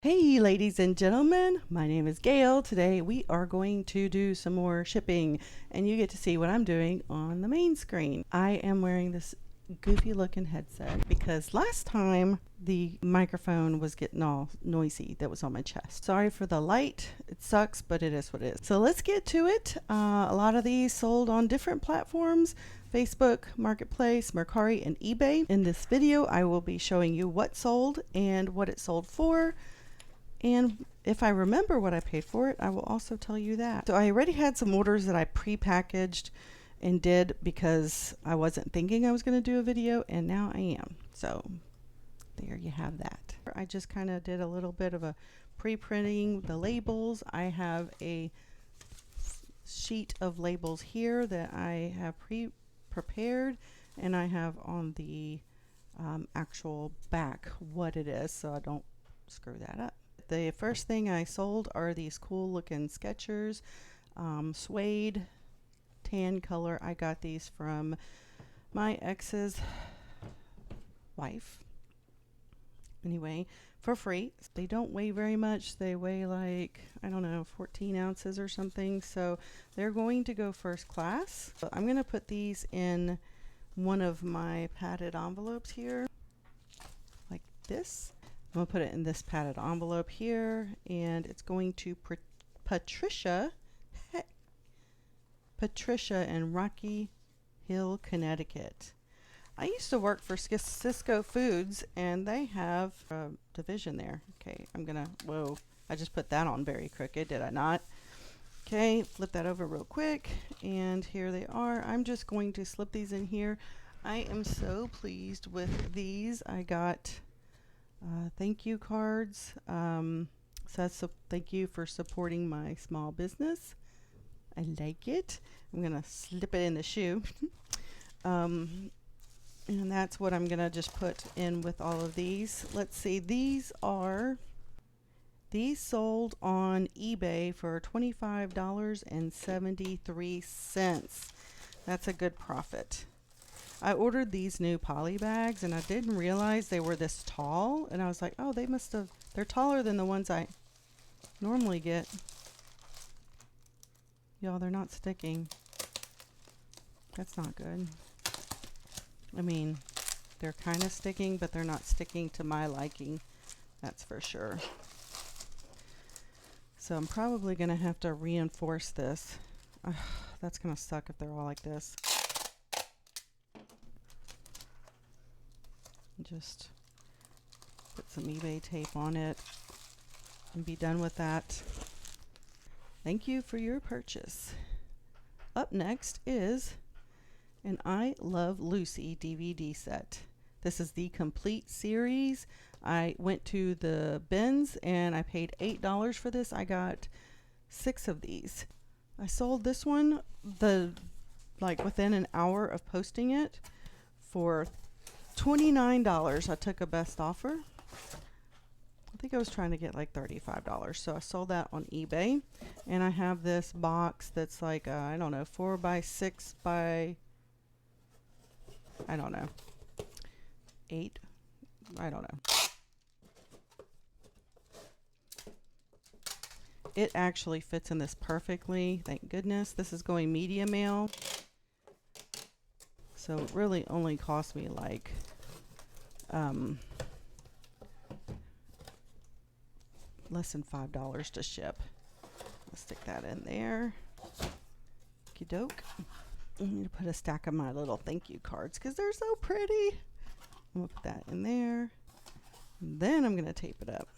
Hey ladies and gentlemen, my name is Gail. Today we are going to do some more shipping and you get to see what I'm doing on the main screen. I am wearing this goofy looking headset because last time the microphone was getting all noisy that was on my chest. Sorry for the light, it sucks, but it is what it is. So let's get to it. A lot of these sold on different platforms: Facebook, Marketplace, Mercari, and eBay. In this video I will be showing you what sold and what it sold for. And if I remember what I paid for it, I will also tell you that. So I already had some orders that I pre-packaged and did because I wasn't thinking I was going to do a video, and now I am. So there you have that. I just kind of did a little bit of a pre-printing the labels. I have a sheet of labels here that I have pre-prepared, and I have on the actual back what it is so I don't screw that up. The first thing I sold are these cool looking Skechers, Suede, tan color. I got these from my ex's wife. Anyway, for free. They don't weigh very much. They weigh like, I don't know, 14 ounces or something. So they're going to go first class. So I'm going to put these in one of my padded envelopes here, like this. I'm going to put it in this padded envelope here, and it's going to Patricia in Rocky Hill, Connecticut. I used to work for Cisco Foods, and they have a division there. Okay, whoa, I just put that on very crooked, did I not? Okay, flip that over real quick, and here they are. I'm just going to slip these in here. I am so pleased with these. I got thank you cards. Says thank you for supporting my small business. I like it. I'm gonna slip it in the shoe. And that's what I'm gonna just put in with all of these. Let's see, these sold on eBay for $25.73. That's a good profit. I ordered these new poly bags and I didn't realize they were this tall, and I was like, oh, they're taller than the ones I normally get. Y'all, they're not sticking. That's not good. I mean, they're kind of sticking, but they're not sticking to my liking. That's for sure. So I'm probably going to have to reinforce this. That's going to suck if they're all like this. Just put some eBay tape on it and be done with that. Thank you for your purchase. Up next is an I Love Lucy DVD set. This is the complete series. I went to the bins and I paid $8 for this. I got 6 of these. I sold this one within an hour of posting it for $29. I took a best offer. I think I was trying to get like $35. So I sold that on eBay. And I have this box that's like, I don't know, 4 by 6 by, I don't know, 8. I don't know. It actually fits in this perfectly. Thank goodness. This is going media mail. So it really only cost me like less than $5 to ship. Let's stick that in there. Okie doke. I'm going to put a stack of my little thank you cards because they're so pretty. I'm going to put that in there. And then I'm going to tape it up.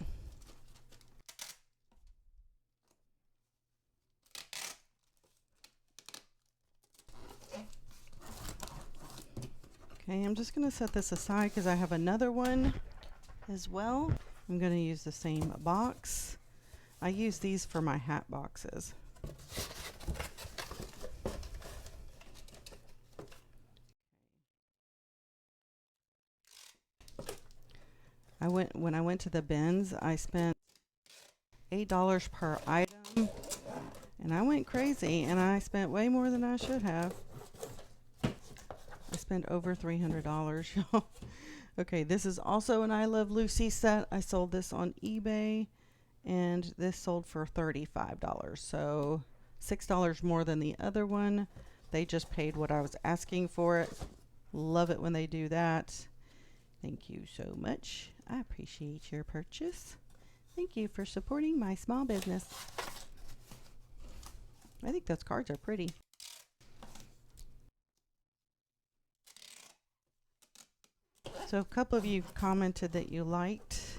Okay, I'm just going to set this aside because I have another one as well. I'm going to use the same box. I use these for my hat boxes. When I went to the bins, I spent $8 per item, and I went crazy, and I spent way more than I should have. I spent over $300, y'all. Okay, this is also an I Love Lucy set. I sold this on eBay, and this sold for $35. So $6 more than the other one. They just paid what I was asking for it. Love it when they do that. Thank you so much. I appreciate your purchase. Thank you for supporting my small business. I think those cards are pretty. So a couple of you commented that you liked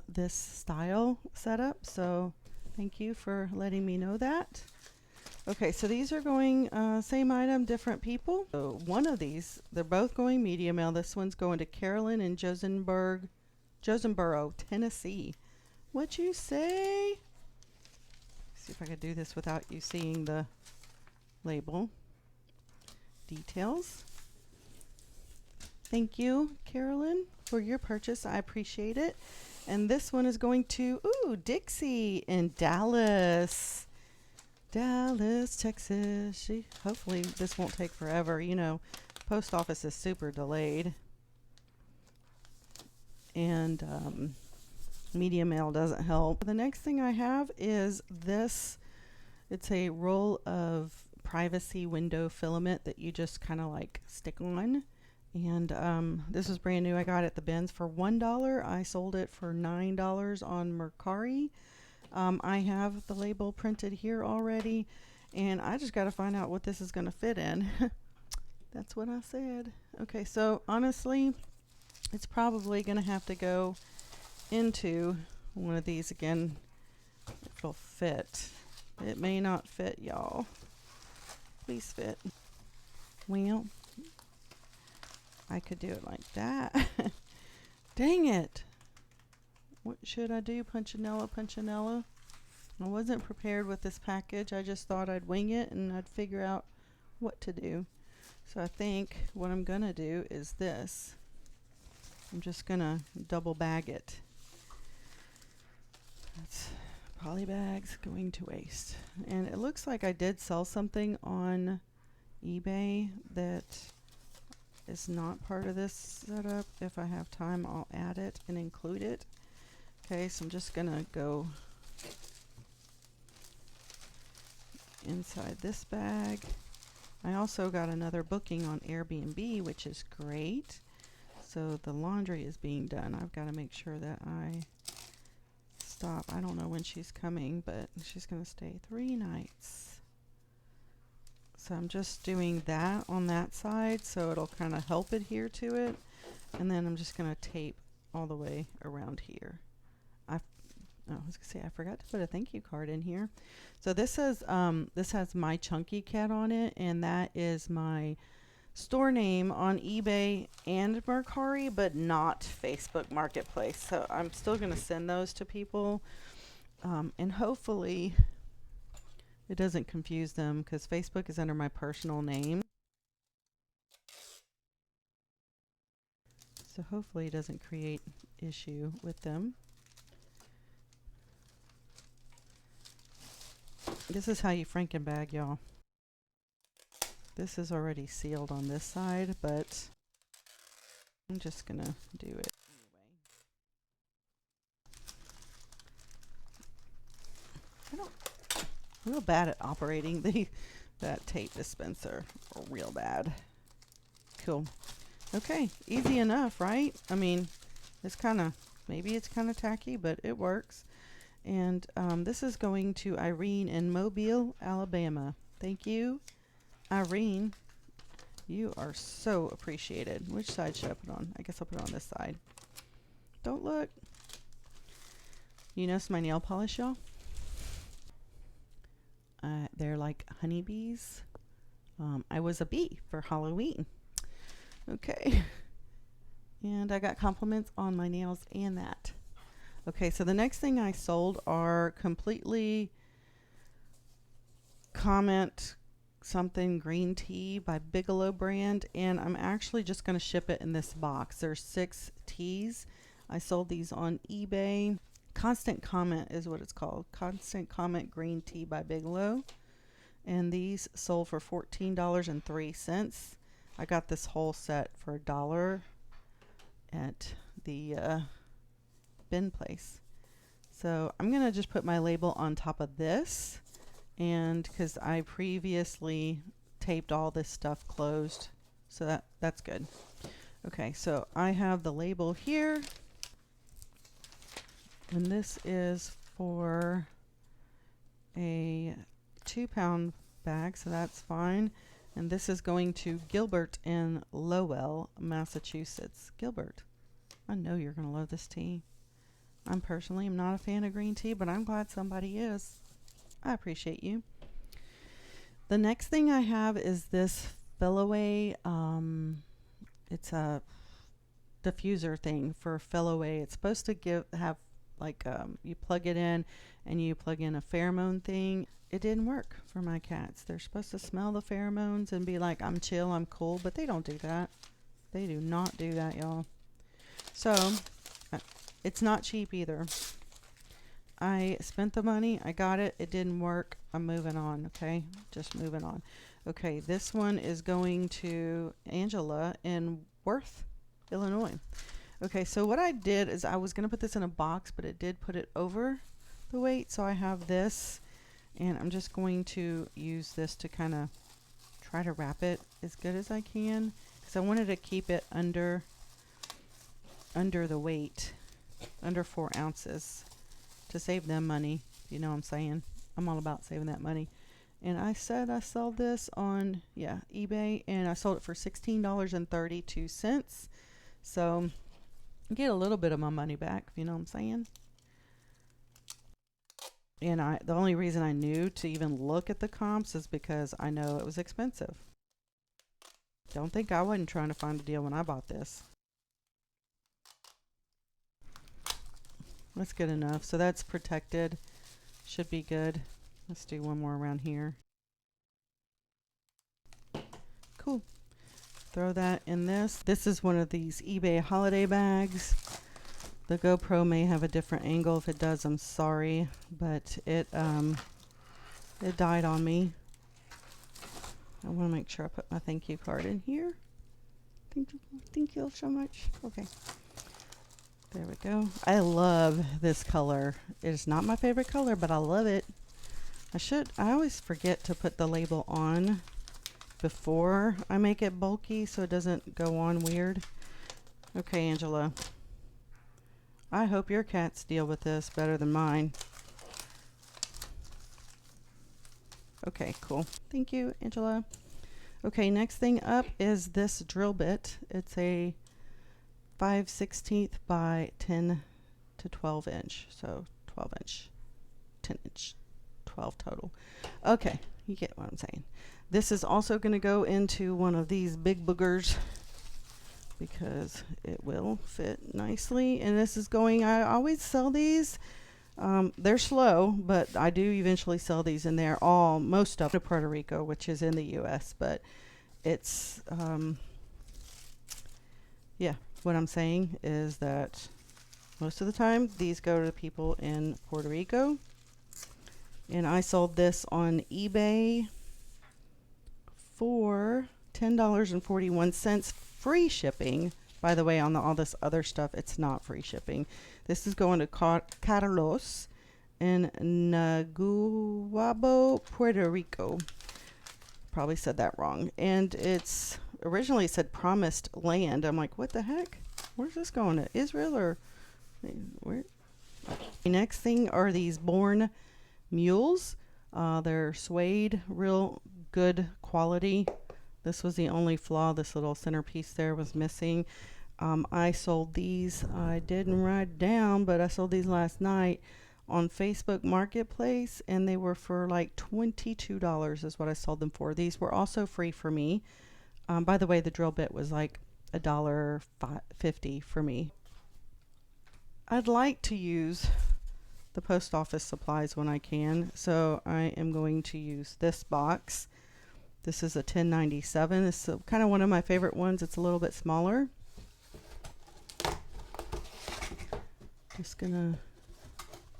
this style setup. So thank you for letting me know that. Okay, so these are going same item, different people. So one of these, they're both going medium mail. This one's going to Carolyn in Josenboro, Tennessee. What you say? See if I could do this without you seeing the label. Details. Thank you, Carolyn, for your purchase. I appreciate it. And this one is going to, Dixie in Dallas. Dallas, Texas. Hopefully this won't take forever. You know, post office is super delayed. And medium mail doesn't help. The next thing I have is this. It's a roll of privacy window filament that you just kind of like stick on. And this is brand new. I got it at the bins for $1. I sold it for $9 on Mercari. I have the label printed here already, and I just got to find out what this is going to fit in. That's what I said. Okay, so honestly, it's probably going to have to go into one of these again if it'll fit. It may not fit, y'all. Please fit. Well, I could do it like that. Dang it. What should I do? Punchinella. I wasn't prepared with this package. I just thought I'd wing it and I'd figure out what to do. So I think what I'm going to do is this. I'm just going to double bag it. That's poly bags going to waste. And it looks like I did sell something on eBay that is not part of this setup. If I have time, I'll add it and include it. Okay, so I'm just gonna go inside this bag. I also got another booking on Airbnb, which is great. So the laundry is being done. I've got to make sure that I stop. I don't know when she's coming, but she's gonna stay 3 nights. So I'm just doing that on that side so it'll kind of help adhere to it. And then I'm just going to tape all the way around here. I was gonna say I forgot to put a thank you card in here. So this says this has My Chunky Cat on it, and that is my store name on eBay and Mercari, but not Facebook Marketplace. So I'm still going to send those to people, and hopefully it doesn't confuse them because Facebook is under my personal name. So hopefully it doesn't create issue with them. This is how you Frankenbag, y'all. This is already sealed on this side, but I'm just gonna do it anyway. I'm real bad at operating that tape dispenser. Real bad. Cool. Okay, easy enough, right? I mean, it's kind of, maybe it's kind of tacky, but it works. And this is going to Irene in Mobile, Alabama. Thank you, Irene. You are so appreciated. Which side should I put on? I guess I'll put it on this side. Don't look. You notice my nail polish, y'all? They're like honeybees. I was a bee for Halloween. Okay. And I got compliments on my nails and that. Okay, so the next thing I sold are completely comment something green tea by Bigelow brand, and I'm actually just going to ship it in this box. There's 6 teas. I sold these on eBay. Constant Comment is what it's called. Constant Comment Green Tea by Bigelow. And these sold for $14.03. I got this whole set for $1. at the bin place. So I'm gonna just put my label on top of this, and because I previously taped all this stuff closed, so that's good. Okay, so I have the label here, and this is for a 2-pound bag, so that's fine. And this is going to Gilbert in Lowell, Massachusetts. Gilbert, I know you're going to love this tea. I'm personally am not a fan of green tea, but I'm glad somebody is. I appreciate you. The next thing I have is this Fillaway. It's a diffuser thing for Fillaway. It's supposed to have like you plug it in and you plug in a pheromone thing. It didn't work for my cats. They're supposed to smell the pheromones and be like, I'm chill, I'm cool, but they don't do that. They do not do that, y'all. So it's not cheap either. I spent the money, I got it, it didn't work. I'm moving on, okay? Just moving on. Okay, this one is going to Angela in Worth, Illinois. Okay, so what I did is I was going to put this in a box, but it did put it over the weight. So I have this, and I'm just going to use this to kind of try to wrap it as good as I can, because I wanted to keep it under the weight, under 4 ounces, to save them money. You know what I'm saying? I'm all about saving that money. And I said I sold this on eBay, and I sold it for $16.32. So get a little bit of my money back, you know what I'm saying? And the only reason I knew to even look at the comps is because I know it was expensive. Don't think I wasn't trying to find a deal when I bought this. That's good enough. So that's protected. Should be good. Let's do one more around here. Cool. Throw that in this. This is one of these eBay holiday bags. The GoPro may have a different angle. If it does, I'm sorry, but it died on me. I want to make sure I put my thank you card in here. Thank you so much. Okay. There we go. I love this color. It is not my favorite color, but I love it. I always forget to put the label on before I make it bulky so it doesn't go on weird. Okay, Angela. I hope your cats deal with this better than mine. Okay, cool. Thank you, Angela. Okay, next thing up is this drill bit. It's a 5/16 by 10 to 12 inch. So 12 inch, 10 inch, 12 total. Okay, you get what I'm saying. This is also going to go into one of these big boogers because it will fit nicely. And this is going, I always sell these. They're slow, but I do eventually sell these, and they're most of Puerto Rico, which is in the US, but it's, yeah, what I'm saying is that most of the time these go to the people in Puerto Rico. And I sold this on eBay for $10.41, free shipping. By the way, on all this other stuff, it's not free shipping. This is going to Carlos in Naguabo, Puerto Rico. Probably said that wrong. And it's originally said promised land. I'm like, what the heck? Where's this going to? Israel or where? The next thing are these Born mules. They're suede, real good quality. This was the only flaw. This little centerpiece there was missing. I sold these. I didn't write down, but I sold these last night on Facebook Marketplace, and they were for like $22 is what I sold them for. These were also free for me. By the way, the drill bit was like $1.50 for me. I'd like to use the post office supplies when I can, so I am going to use this box. This is a 1097. It's kind of one of my favorite ones. It's a little bit smaller. Just gonna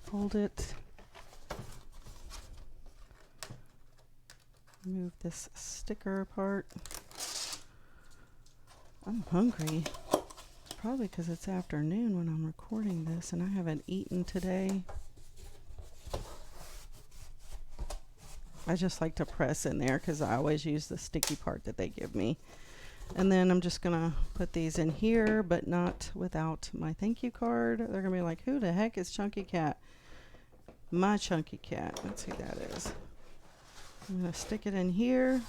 fold it. Move this sticker apart. I'm hungry. probably because it's afternoon when I'm recording this and I haven't eaten today. I just like to press in there because I always use the sticky part that they give me. And then I'm just going to put these in here, but not without my thank you card. They're going to be like, who the heck is Chunky Cat? My Chunky Cat. Let's see who that is. I'm going to stick it in here.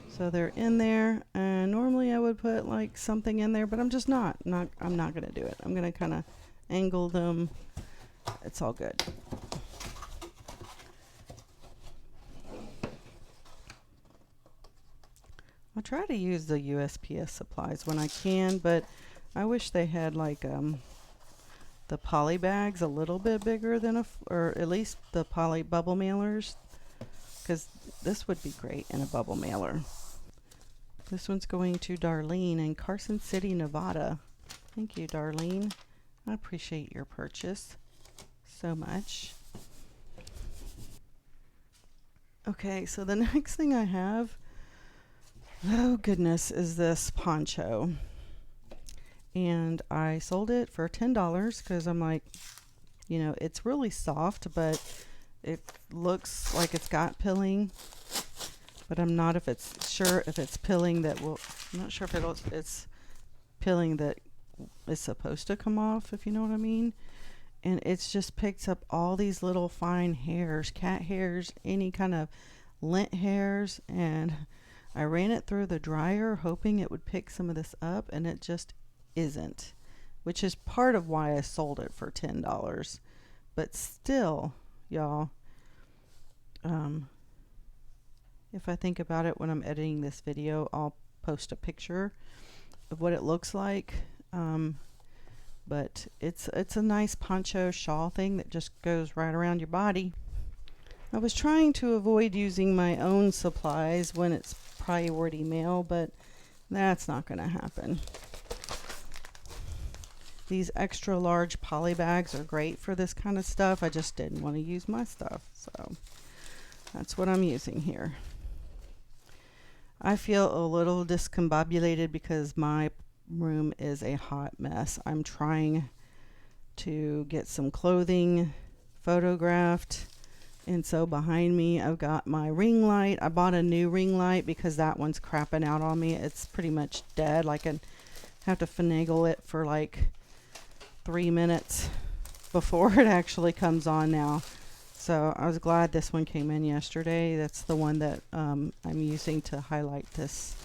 So they're in there. And normally I would put like something in there, but I'm just not. I'm not going to do it. I'm going to kind of angle them. It's all good. I try to use the USPS supplies when I can, but I wish they had like the poly bags a little bit bigger than or at least the poly bubble mailers, because this would be great in a bubble mailer. This one's going to Darlene in Carson City, Nevada. Thank you, Darlene. I appreciate your purchase so much. Okay, so the next thing I have, oh goodness, is this poncho. And I sold it for $10 because I'm like, you know, it's really soft, but it looks like it's got pilling. But I'm not sure if it's pilling that will, I'm not sure if it's pilling that is supposed to come off, if you know what I mean. And it's just picks up all these little fine hairs, cat hairs, any kind of lint hairs, and I ran it through the dryer hoping it would pick some of this up, and it just isn't, which is part of why I sold it for $10. But still, y'all, if I think about it when I'm editing this video, I'll post a picture of what it looks like. But it's a nice poncho shawl thing that just goes right around your body. I was trying to avoid using my own supplies when it's priority mail, but that's not going to happen. These extra large poly bags are great for this kind of stuff. I just didn't want to use my stuff, so that's what I'm using here. I feel a little discombobulated because my room is a hot mess. I'm trying to get some clothing photographed, and so behind me I've got my ring light. I bought a new ring light because that one's crapping out on me. It's pretty much dead. Like I have to finagle it for like 3 minutes before it actually comes on now. So I was glad this one came in yesterday. That's the one that I'm using to highlight this.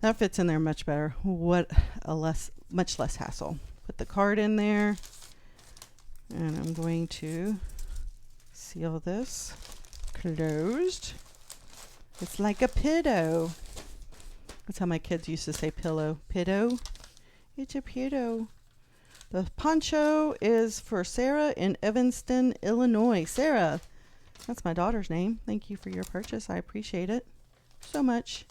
That fits in there much better. What a much less hassle. Put the card in there, and I'm going to seal this closed. It's like a pillow. That's how my kids used to say pillow. Pillow. It's a pillow. The poncho is for Sarah in Evanston, Illinois. Sarah, that's my daughter's name. Thank you for your purchase. I appreciate it so much.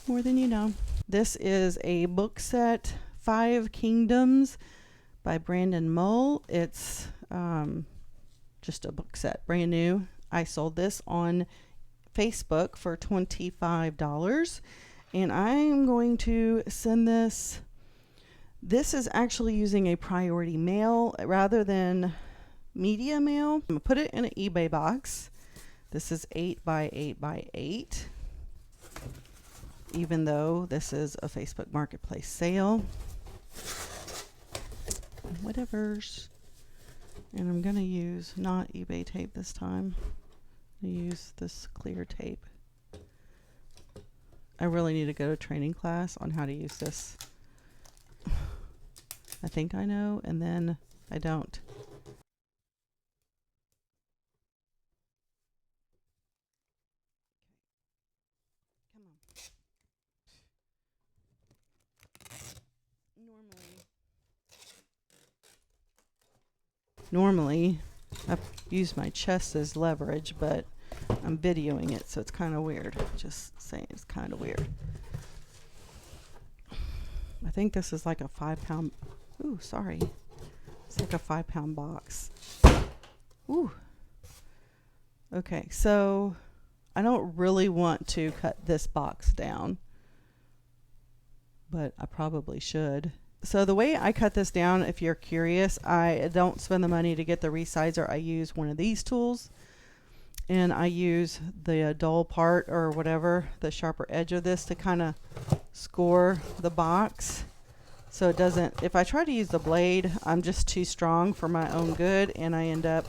More than you know. This is a book set, 5 Kingdoms by Brandon Mull. It's just a book set, brand new. I sold this on Facebook for $25, and I'm going to send this. This is actually using a priority mail rather than media mail. I'm going to put it in an eBay box. This is 8 by 8 by 8. Even though this is a Facebook Marketplace sale. Whatevers. And I'm going to use not eBay tape this time. I'm going to use this clear tape. I really need to go to training class on how to use this. I think I know, and then I don't. Come on. Normally, I use my chest as leverage, but I'm videoing it, so it's kind of weird. Just saying, it's kind of weird. I think this is like a 5-pound. Ooh, sorry. It's like a 5-pound box. Ooh. Okay, so I don't really want to cut this box down, but I probably should. So the way I cut this down, if you're curious, I don't spend the money to get the resizer. I use one of these tools, and I use the dull part or whatever, the sharper edge of this, to kind of score the box. So it doesn't, if I try to use the blade, I'm just too strong for my own good, and I end up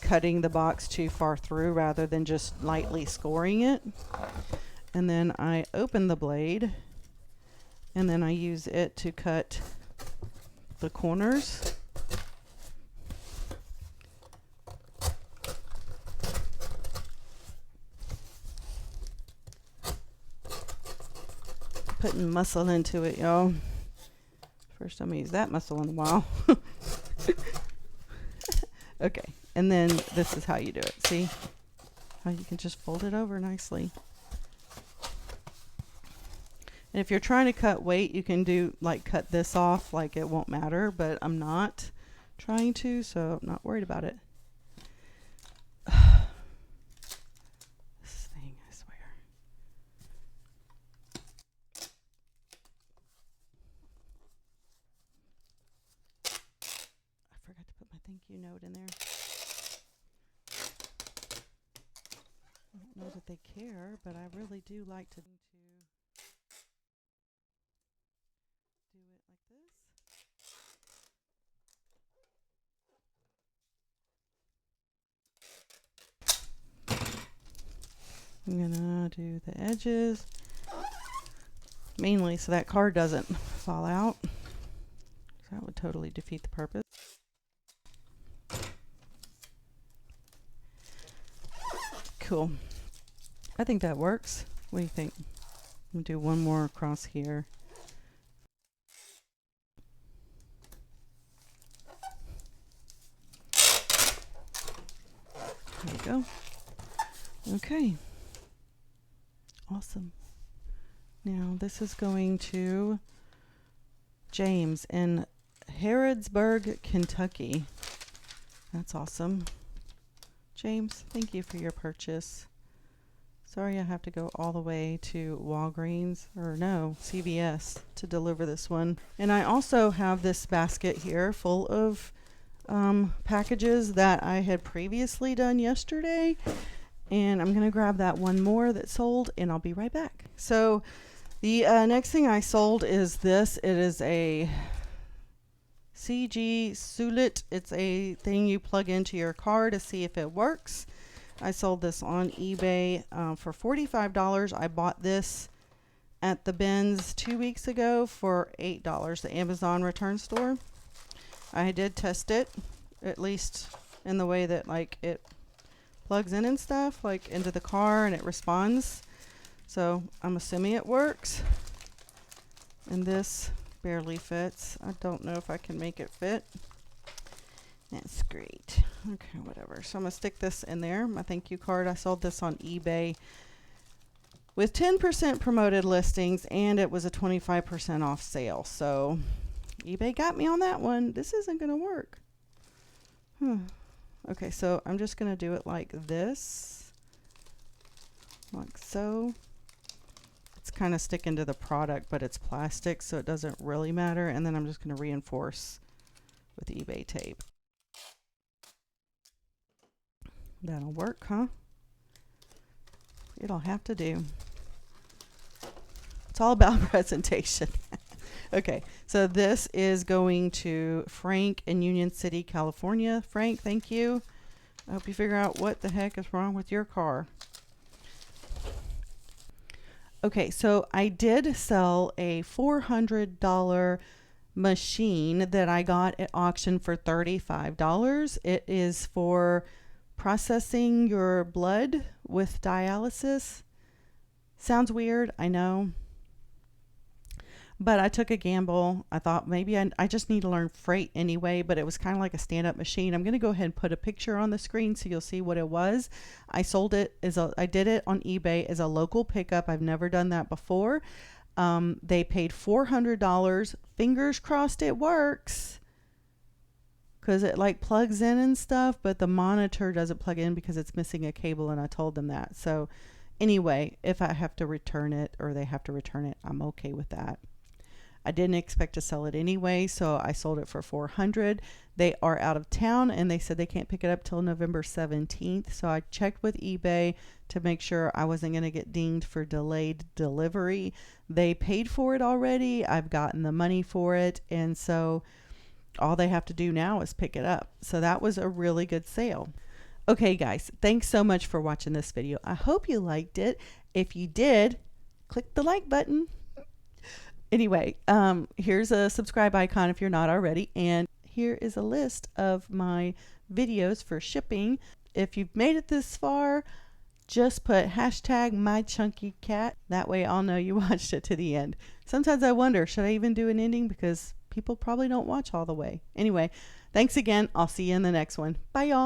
cutting the box too far through rather than just lightly scoring it. And then I open the blade, and then I use it to cut the corners. Putting muscle into it, y'all. First time I use that muscle in a while. Okay, and then this is how you do it. See how you can just fold it over nicely. And if you're trying to cut weight, you can do like cut this off, like it won't matter, but I'm not trying to, so I'm not worried about it. This thing, I swear. I forgot to put my thank you note in there. I don't know that they care, but I really do like to do it like this. I'm gonna do the edges mainly so that card doesn't fall out. That would totally defeat the purpose. Cool. I think that works. What do you think? I'm gonna do one more across here. There we go. Okay. Awesome. Now this is going to James in Harrodsburg, Kentucky. That's awesome. James, thank you for your purchase. Sorry I have to go all the way to Walgreens, or no, CVS, to deliver this one. And I also have this basket here full of packages that I had previously done yesterday. And I'm going to grab that one more that sold, and I'll be right back. So the next thing I sold is this. It is a CG Suede. It's a thing you plug into your car to see if it works. I sold this on eBay for $45. I bought this at the bins 2 weeks ago for $8, the Amazon return store. I did test it, at least in the way that like it plugs in and stuff, like into the car, and it responds. So I'm assuming it works. And this barely fits. I don't know if I can make it fit. That's great. Okay, whatever. So I'm gonna stick this in there. My thank you card. I sold this on eBay with 10% promoted listings, and it was a 25% off sale. So eBay got me on that one. This isn't gonna work. Okay, so I'm just gonna do it like this, like so. It's kind of sticking to the product, but it's plastic, so it doesn't really matter. And then I'm just gonna reinforce with eBay tape. That'll work, huh? It'll have to do. It's all about presentation. Okay, so this is going to Frank in Union City, California. Frank, thank you. I hope you figure out what the heck is wrong with your car. Okay, so I did sell a $400 machine that I got at auction for $35. It is for processing your blood with dialysis. Sounds weird, I know. But I took a gamble. I thought maybe I just need to learn freight anyway, but it was kind of like a stand-up machine. I'm going to go ahead and put a picture on the screen so you'll see what it was. I sold it I did it on eBay as a local pickup. I've never done that before. They paid $400. Fingers crossed it works, because it like plugs in and stuff, but the monitor doesn't plug in because it's missing a cable, and I told them that. So anyway, if I have to return it or they have to return it, I'm okay with that. I didn't expect to sell it anyway, so I sold it for $400. They are out of town and they said they can't pick it up till November 17th. So I checked with eBay to make sure I wasn't going to get dinged for delayed delivery. They paid for it already. I've gotten the money for it, and so all they have to do now is pick it up. So that was a really good sale. Okay guys, thanks so much for watching this video. I hope you liked it. If you did, click the like button. Anyway, here's a subscribe icon if you're not already, and here is a list of my videos for shipping. If you've made it this far, just put hashtag mychunkycat. That way I'll know you watched it to the end. Sometimes I wonder, should I even do an ending, because people probably don't watch all the way. Anyway, thanks again. I'll see you in the next one. Bye y'all.